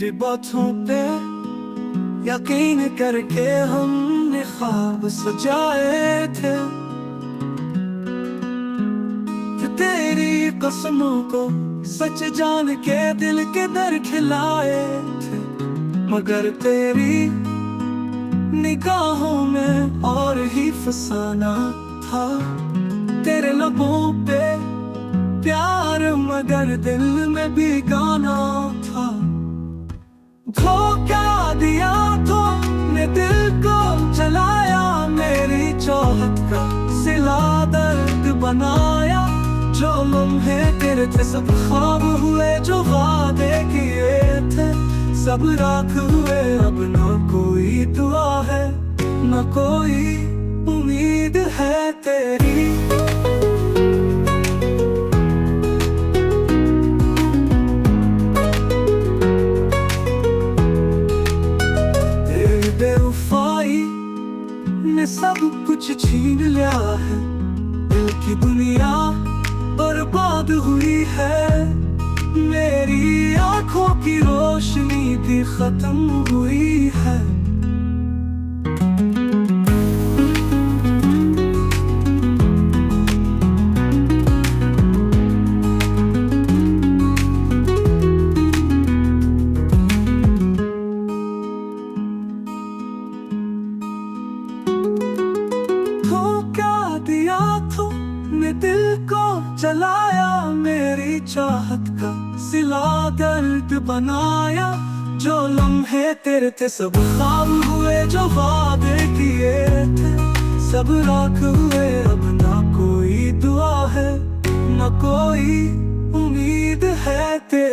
तेरी बातों पे यकीन करके हमने ख्वाब सजाए थे, तेरी कसमों को सच जान के दिल के दर खिलाए थे। मगर तेरी निगाहों में और ही फसाना था, तेरे लबों पे प्यार मगर दिल में भी गाना था। धोखा दिया तूने दिल को जलाया, मेरी चाहत का सिला दर्द बनाया। जो लम्हे तेरे थे सब ख्वाब हुए, जो वादे किए थे सब राख हुए। अब न कोई दुआ है न कोई उम्मीद है तेरी। तेरी बेवफाई ने सब कुछ छीन लिया है, दिल की दुनिया बर्बाद हुई है। मेरी आंखों की रोशनी भी खत्म हुई है। धोखा दिया तूने दिल को जलाया, मेरी चाहत का सिला दर्द बनाया। जो लम्हे तेरे थे सब ख्वाब हुए, जो वादे किए थे सब राख हुए। अब ना कोई दुआ है न कोई उम्मीद है तेरी।